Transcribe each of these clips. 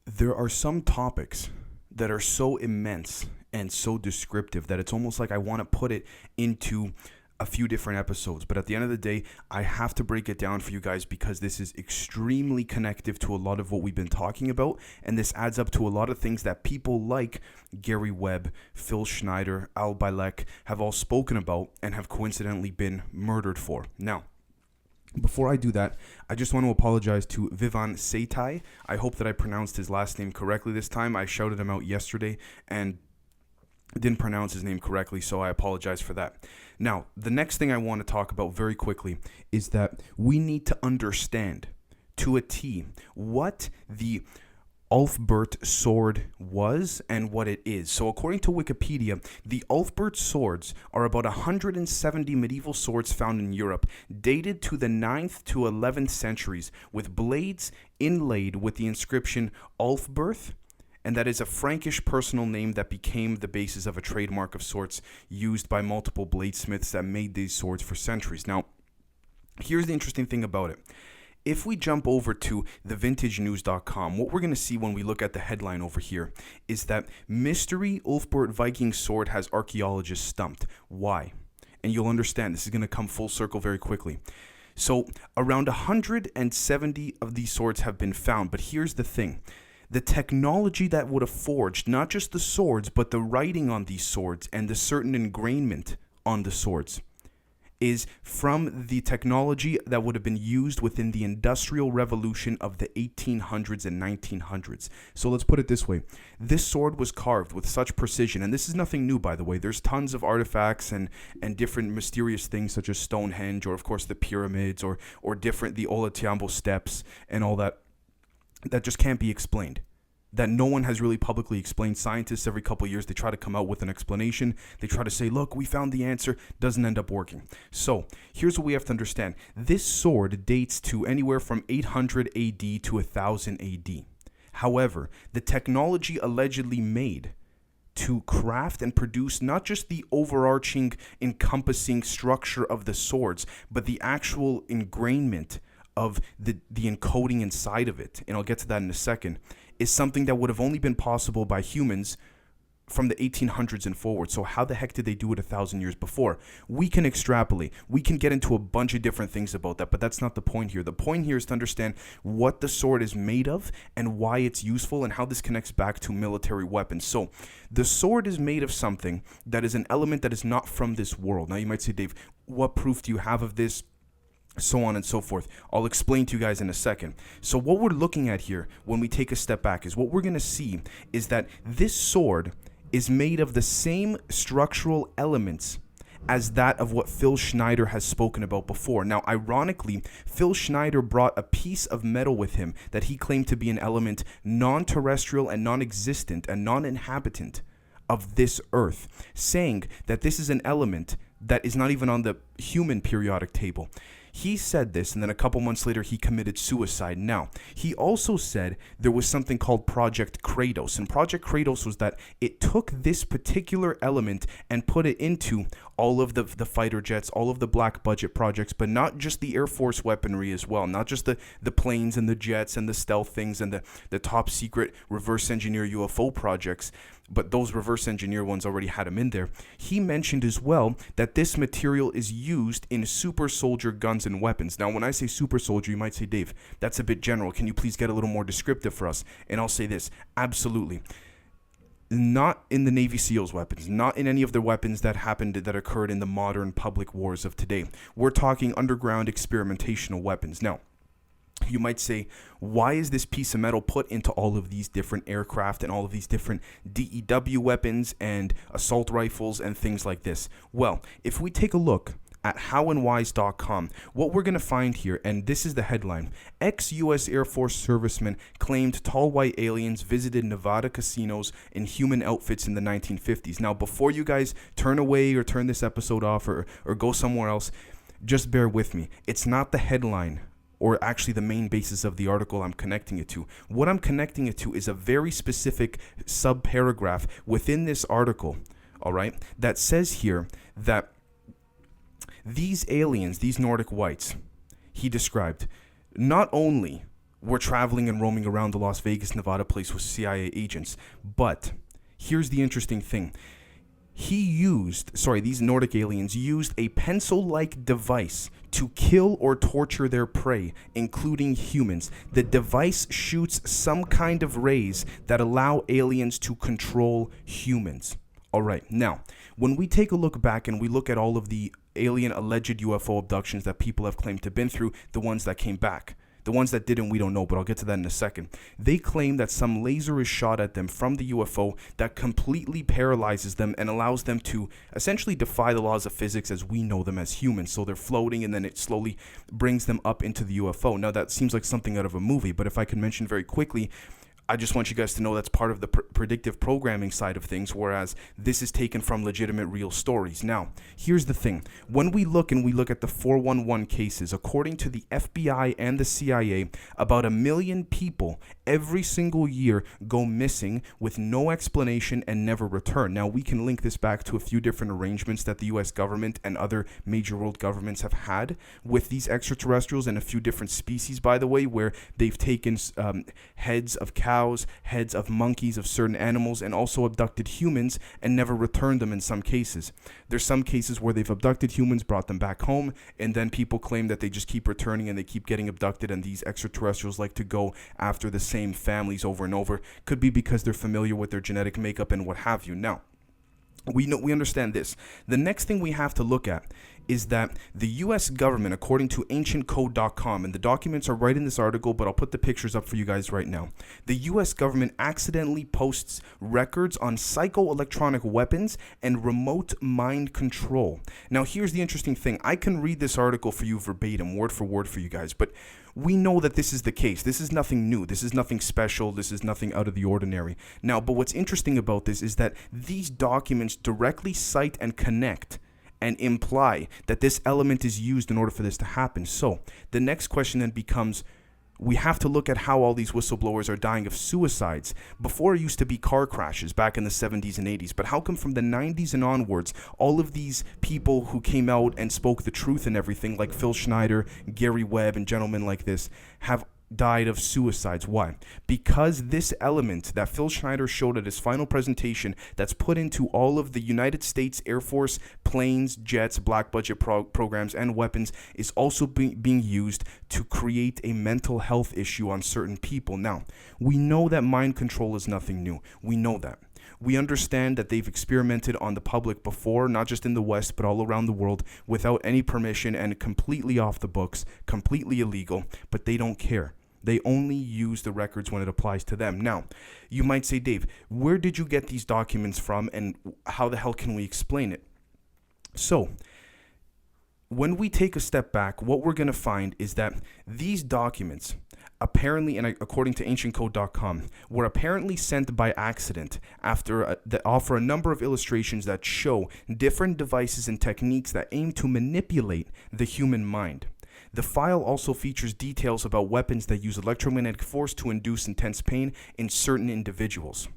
There are some topics that are so immense and so descriptive that it's almost like I want to put it into a few different episodes. But at the end of the day, I have to break it down for you guys because this is extremely connective to a lot of what we've been talking about. And this adds up to a lot of things that people like Gary Webb, Phil Schneider, Al Bielek have all spoken about and have coincidentally been murdered for. Now, before I do that, I just want to apologize to Vivan Seitai. I hope that I pronounced his last name correctly this time. I shouted him out yesterday and didn't pronounce his name correctly, so I apologize for that. Now, the next thing I want to talk about very quickly is that we need to understand to a T what the Ulfbert sword was and what it is. So according to Wikipedia, the Ulfbert swords are about 170 medieval swords found in Europe, dated to the 9th to 11th centuries, with blades inlaid with the inscription Ulfberth, and that is a Frankish personal name that became the basis of a trademark of sorts used by multiple bladesmiths that made these swords for centuries. Now, here's the interesting thing about it. If we jump over to thevintagenews.com, what we're going to see when we look at the headline over here is that mystery Ulfbert Viking sword has archaeologists stumped. Why? And you'll understand this is going to come full circle very quickly. So around 170 of these swords have been found, but here's the thing. The technology that would have forged not just the swords, but the writing on these swords and the certain engrainment on the swords is from the technology that would have been used within the Industrial Revolution of the 1800s and 1900s. So let's put it this way. This sword was carved with such precision, and this is nothing new, by the way. There's tons of artifacts and different mysterious things such as Stonehenge, or of course the pyramids, or different, the Ollantaytambo steps and all that just can't be explained, that no one has really publicly explained. Scientists, every couple of years, they try to come out with an explanation. They try to say, look, we found the answer. Doesn't end up working. So here's what we have to understand. This sword dates to anywhere from 800 AD to 1000 AD. However, the technology allegedly made to craft and produce not just the overarching encompassing structure of the swords, but the actual engrainment of the encoding inside of it, and I'll get to that in a second, is something that would have only been possible by humans from the 1800s and forward. So how the heck did they do it 1,000 years before? We can extrapolate. We can get into a bunch of different things about that, but that's not the point here. The point here is to understand what the sword is made of and why it's useful and how this connects back to military weapons. So the sword is made of something that is an element that is not from this world. Now you might say, Dave, what proof do you have of this? So on and so forth. I'll explain to you guys in a second. So what we're looking at here when we take a step back is what we're going to see is that this sword is made of the same structural elements as that of what Phil Schneider has spoken about before. Now, ironically, Phil Schneider brought a piece of metal with him that he claimed to be an element non-terrestrial and non-existent and non-inhabitant of this earth, saying that this is an element that is not even on the human periodic table. He said this, and then a couple months later, he committed suicide. Now, he also said there was something called Project Kratos, and Project Kratos was that it took this particular element and put it into all of the fighter jets, all of the black budget projects, but not just the Air Force weaponry as well, not just the planes and the jets and the stealth things and the top secret reverse engineer UFO projects, but those reverse engineer ones already had him in there. He mentioned as well that this material is used in super soldier guns and weapons. Now, when I say super soldier, you might say, Dave, that's a bit general. Can you please get a little more descriptive for us? And I'll say this, absolutely. Not in the Navy SEALs weapons, not in any of the weapons that occurred in the modern public wars of today. We're talking underground experimentational weapons. Now, you might say, why is this piece of metal put into all of these different aircraft and all of these different DEW weapons and assault rifles and things like this? Well, if we take a look at howandwhys.com, what we're going to find here, and this is the headline, ex-U.S. Air Force servicemen claimed tall white aliens visited Nevada casinos in human outfits in the 1950s. Now, before you guys turn away or turn this episode off or go somewhere else, just bear with me. It's not the headline or actually the main basis of the article I'm connecting it to. What I'm connecting it to is a very specific subparagraph within this article, all right, that says here that these aliens, these Nordic whites, he described, not only were traveling and roaming around the Las Vegas, Nevada place with CIA agents. But here's the interesting thing. These Nordic aliens used a pencil-like device to kill or torture their prey, including humans. The device shoots some kind of rays that allow aliens to control humans. All right, now, when we take a look back and we look at all of the alien alleged UFO abductions that people have claimed to have been through, the ones that came back. The ones that didn't, we don't know, but I'll get to that in a second. They claim that some laser is shot at them from the UFO that completely paralyzes them and allows them to essentially defy the laws of physics as we know them as humans. So they're floating and then it slowly brings them up into the UFO. Now that seems like something out of a movie, but if I can mention very quickly, I just want you guys to know that's part of the predictive programming side of things, whereas this is taken from legitimate real stories. Now, here's the thing. When we look at the 411 cases, according to the FBI and the CIA, about 1 million people every single year go missing with no explanation and never return. Now, we can link this back to a few different arrangements that the U.S. government and other major world governments have had with these extraterrestrials and a few different species, by the way, where they've taken heads of cows, heads of monkeys, of certain animals, and also abducted humans and never returned them in some cases. There's some cases where they've abducted humans, brought them back home, and then people claim that they just keep returning and they keep getting abducted, and these extraterrestrials like to go after the same families over and over. Could be because they're familiar with their genetic makeup and what have you. Now, we understand this. The next thing we have to look at is that the U.S. government, according to ancientcode.com, and the documents are right in this article, but I'll put the pictures up for you guys right now. The U.S. government accidentally posts records on psychoelectronic weapons and remote mind control. Now, here's the interesting thing. I can read this article for you verbatim, word for word for you guys, but we know that this is the case. This is nothing new. This is nothing special. This is nothing out of the ordinary. Now, but what's interesting about this is that these documents directly cite and connect and imply that this element is used in order for this to happen. So the next question then becomes, we have to look at how all these whistleblowers are dying of suicides. Before, it used to be car crashes back in the 70s and 80s. But how come from the 90s and onwards, all of these people who came out and spoke the truth and everything, like Phil Schneider, Gary Webb, and gentlemen like this, have died of suicides? Why? Because this element that Phil Schneider showed at his final presentation, that's put into all of the United States Air Force planes, jets, black budget programs, and weapons, is also being used to create a mental health issue on certain people. Now, we know that mind control is nothing new. We know that. We understand that they've experimented on the public before, not just in the West, but all around the world, without any permission and completely off the books, completely illegal, but they don't care. They only use the records when it applies to them. Now, you might say, Dave, where did you get these documents from, and how the hell can we explain it? So, when we take a step back, what we're going to find is that these documents, apparently, and according to ancientcode.com, were apparently sent by accident that offer a number of illustrations that show different devices and techniques that aim to manipulate the human mind. The file also features details about weapons that use electromagnetic force to induce intense pain in certain individuals.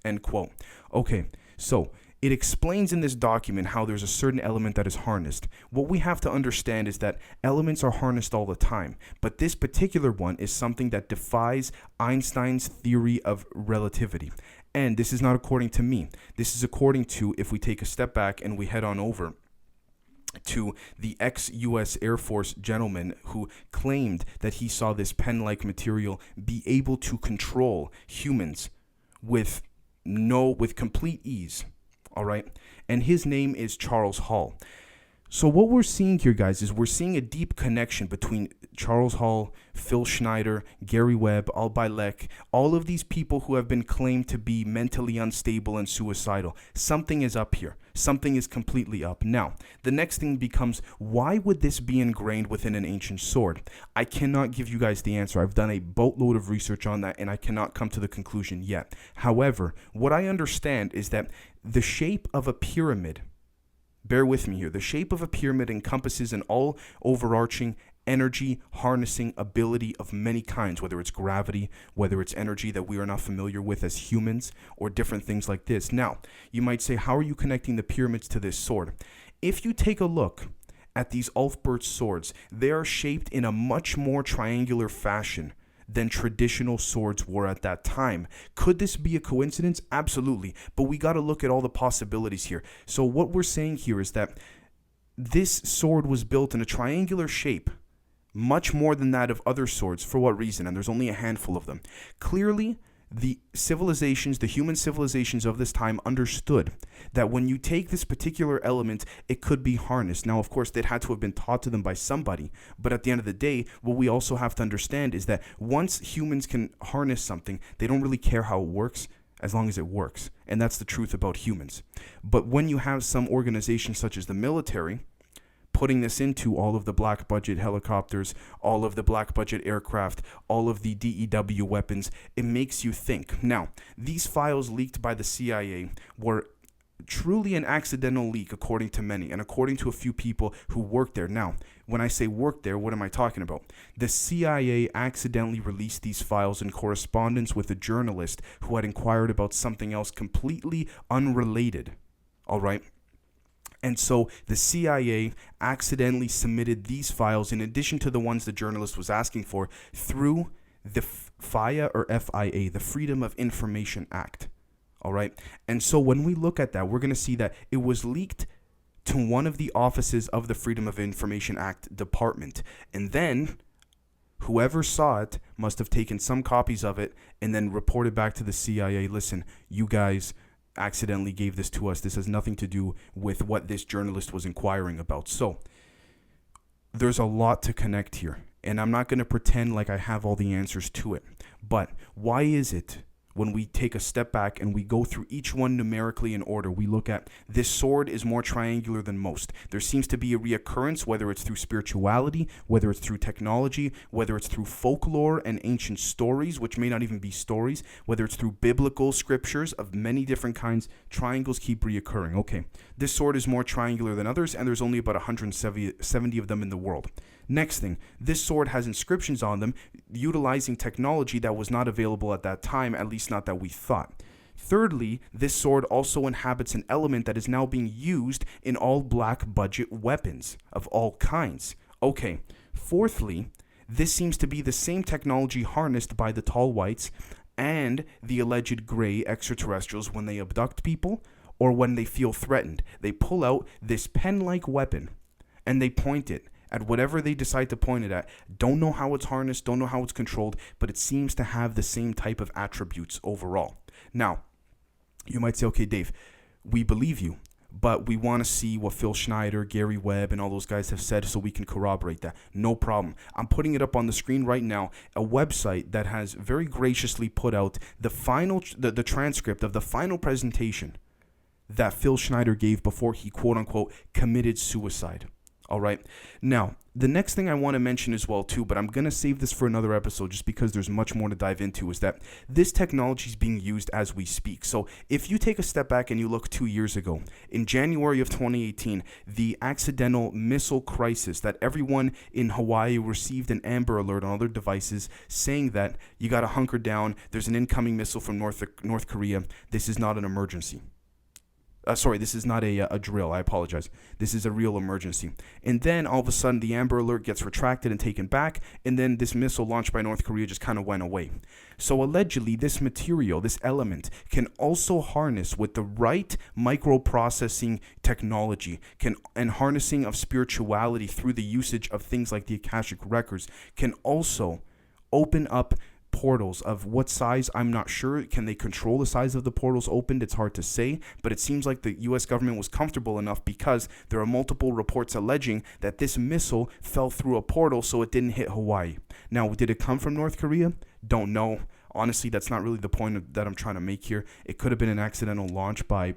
End quote. Okay, so it explains in this document how there's a certain element that is harnessed. What we have to understand is that elements are harnessed all the time, but this particular one is something that defies Einstein's theory of relativity. And this is not according to me. This is according to, if we take a step back and we head on over to the ex-U.S. Air Force gentleman who claimed that he saw this pen-like material be able to control humans with complete ease. All right. And his name is Charles Hall. So what we're seeing here, guys, is we're seeing a deep connection between Charles Hall, Phil Schneider, Gary Webb, Al Bielek, all of these people who have been claimed to be mentally unstable and suicidal. Something is up here. Something is completely up. Now, the next thing becomes, why would this be ingrained within an ancient sword? I cannot give you guys the answer. I've done a boatload of research on that, and I cannot come to the conclusion yet. However, what I understand is that the shape of a pyramid, bear with me here, the shape of a pyramid encompasses an all overarching energy harnessing ability of many kinds, whether it's gravity, whether it's energy that we are not familiar with as humans, or different things like this. Now, you might say, how are you connecting the pyramids to this sword? If you take a look at these Ulfbert swords, they are shaped in a much more triangular fashion than traditional swords were at that time. Could this be a coincidence? Absolutely. But we got to look at all the possibilities here. So what we're saying here is that this sword was built in a triangular shape, much more than that of other swords. For what reason? And there's only a handful of them. Clearly, the civilizations, the human civilizations of this time understood that when you take this particular element, it could be harnessed. Now, of course, it had to have been taught to them by somebody. But at the end of the day, what we also have to understand is that once humans can harness something, they don't really care how it works, as long as it works. And that's the truth about humans. But when you have some organizations such as the military putting this into all of the black budget helicopters, all of the black budget aircraft, all of the DEW weapons, it makes you think. Now, these files leaked by the CIA were truly an accidental leak, according to many, and according to a few people who worked there. Now, when I say worked there, what am I talking about? The CIA accidentally released these files in correspondence with a journalist who had inquired about something else completely unrelated. All right? And so the CIA accidentally submitted these files, in addition to the ones the journalist was asking for, through the FIA or FIA, the Freedom of Information Act. All right. And so when we look at that, we're going to see that it was leaked to one of the offices of the Freedom of Information Act department. And then whoever saw it must have taken some copies of it and then reported back to the CIA, listen, you guys accidentally gave this to us. This has nothing to do with what this journalist was inquiring about. So there's a lot to connect here, and I'm not going to pretend like I have all the answers to it. But why is it when we take a step back and we go through each one numerically in order, we look at this sword is more triangular than most? There seems to be a reoccurrence, whether it's through spirituality, whether it's through technology, whether it's through folklore and ancient stories, which may not even be stories, whether it's through biblical scriptures of many different kinds. Triangles keep reoccurring. Okay, this sword is more triangular than others, and there's only about 170 of them in the world. Next thing, this sword has inscriptions on them utilizing technology that was not available at that time, at least not that we thought. Thirdly, this sword also inhabits an element that is now being used in all black budget weapons of all kinds. Okay. Fourthly, this seems to be the same technology harnessed by the tall whites and the alleged gray extraterrestrials when they abduct people or when they feel threatened. They pull out this pen-like weapon and they point it at whatever they decide to point it at. Don't know how it's harnessed, don't know how it's controlled, but it seems to have the same type of attributes overall. Now, you might say, okay, Dave, we believe you, but we want to see what Phil Schneider, Gary Webb, and all those guys have said so we can corroborate that. No problem. I'm putting it up on the screen right now, a website that has very graciously put out the transcript of the final presentation that Phil Schneider gave before he, quote-unquote, committed suicide. All right. Now, the next thing I want to mention as well, too, but I'm going to save this for another episode just because there's much more to dive into, is that this technology is being used as we speak. So if you take a step back and you look 2 years ago, in January of 2018, the accidental missile crisis that everyone in Hawaii received an Amber Alert on other devices saying that you got to hunker down. There's an incoming missile from North Korea. This is not an emergency. This is not a drill. I apologize. This is a real emergency. And then all of a sudden, the Amber Alert gets retracted and taken back, and then this missile launched by North Korea just kind of went away. So allegedly, this material, this element, can also harness with the right microprocessing technology, and harnessing of spirituality through the usage of things like the Akashic Records, can also open up portals. Of what size, I'm not sure. Can they control the size of the portals opened? It's hard to say, but it seems like the U.S. government was comfortable enough because there are multiple reports alleging that this missile fell through a portal so it didn't hit Hawaii. Now, did it come from North Korea? Don't know. Honestly, that's not really the point that I'm trying to make here. It could have been an accidental launch by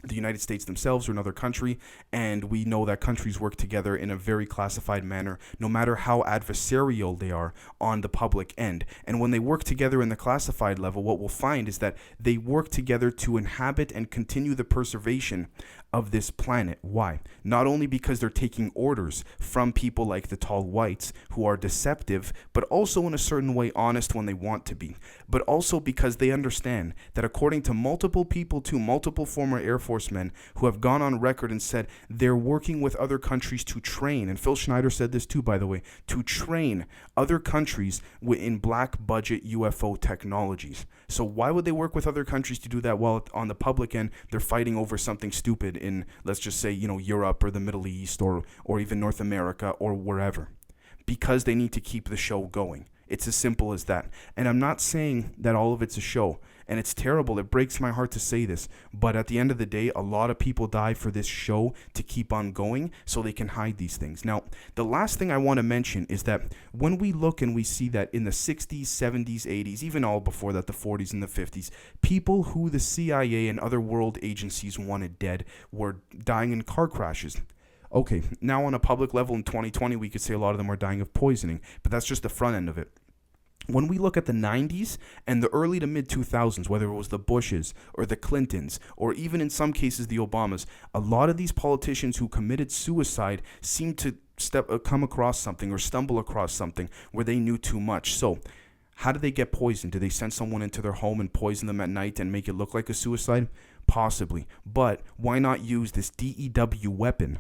the United States themselves or another country, and we know that countries work together in a very classified manner, no matter how adversarial they are on the public end. And when they work together in the classified level, what we'll find is that they work together to inhabit and continue the preservation of this planet. Why? Not only because they're taking orders from people like the tall whites who are deceptive, but also in a certain way honest when they want to be, but also because they understand that according to multiple people, to multiple former Air Force men who have gone on record and said they're working with other countries to train, and Phil Schneider said this too, by the way, to train other countries in black budget UFO technologies. So why would they work with other countries to do that while on the public end they're fighting over something stupid in, let's just say, Europe or the Middle East or even North America or wherever? Because they need to keep the show going. It's as simple as that. And I'm not saying that all of it's a show. And it's terrible. It breaks my heart to say this. But at the end of the day, a lot of people die for this show to keep on going so they can hide these things. Now, the last thing I want to mention is that when we look and we see that in the 60s, 70s, 80s, even all before that, the 40s and the 50s, people who the CIA and other world agencies wanted dead were dying in car crashes. Okay, now on a public level in 2020, we could say a lot of them are dying of poisoning, but that's just the front end of it. When we look at the 90s and the early to mid 2000s, whether it was the Bushes or the Clintons, or even in some cases the Obamas, a lot of these politicians who committed suicide seemed to come across something or stumble across something where they knew too much. So how did they get poisoned? Did they send someone into their home and poison them at night and make it look like a suicide? Possibly. But why not use this DEW weapon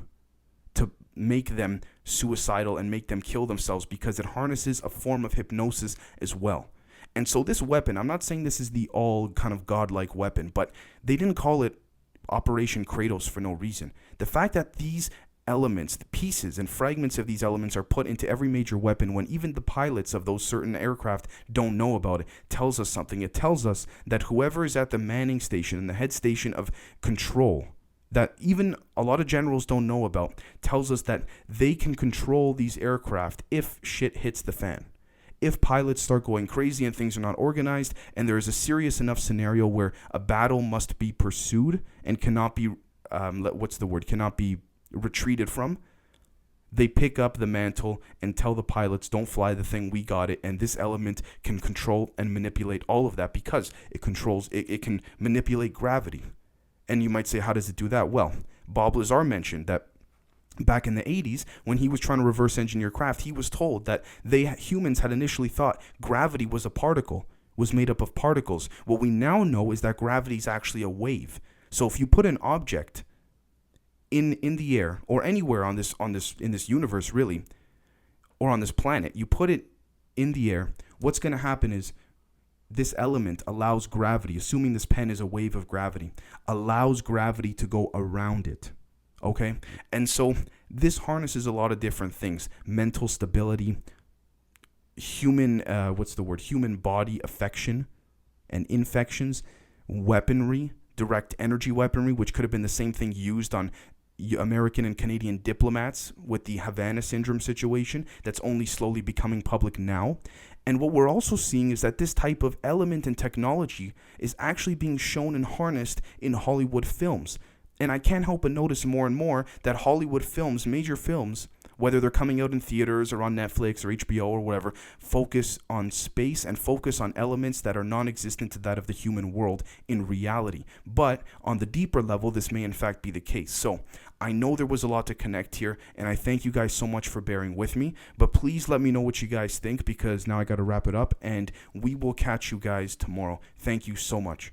to make them suicidal and make them kill themselves, because it harnesses a form of hypnosis as well. And so this weapon, I'm not saying this is the all kind of godlike weapon, but they didn't call it Operation Kratos for no reason. The fact that these elements, the pieces and fragments of these elements are put into every major weapon when even the pilots of those certain aircraft don't know about it, tells us something. It tells us that whoever is at the manning station and the head station of control, that even a lot of generals don't know about, tells us that they can control these aircraft if shit hits the fan. If pilots start going crazy and things are not organized, and there is a serious enough scenario where a battle must be pursued and cannot be, cannot be retreated from, they pick up the mantle and tell the pilots, don't fly the thing, we got it. And this element can control and manipulate all of that because it can manipulate gravity. And you might say, how does it do that? Well, Bob Lazar mentioned that back in the 80s, when he was trying to reverse engineer craft, he was told that humans had initially thought gravity was made up of particles. What we now know is that gravity is actually a wave. So if you put an object in the air or anywhere in this universe really, or on this planet, you put it in the air, what's going to happen is this element allows gravity, assuming this pen is a wave of gravity, allows gravity to go around it. Okay? And so this harnesses a lot of different things: mental stability, human body affection and infections, weaponry, direct energy weaponry, which could have been the same thing used on American and Canadian diplomats with the Havana syndrome situation that's only slowly becoming public now. And what we're also seeing is that this type of element and technology is actually being shown and harnessed in Hollywood films. And I can't help but notice more and more that Hollywood films, major films, whether they're coming out in theaters or on Netflix or HBO or whatever, focus on space and focus on elements that are non-existent to that of the human world in reality. But on the deeper level, this may in fact be the case. So I know there was a lot to connect here, and I thank you guys so much for bearing with me. But please let me know what you guys think, because now I got to wrap it up, and we will catch you guys tomorrow. Thank you so much.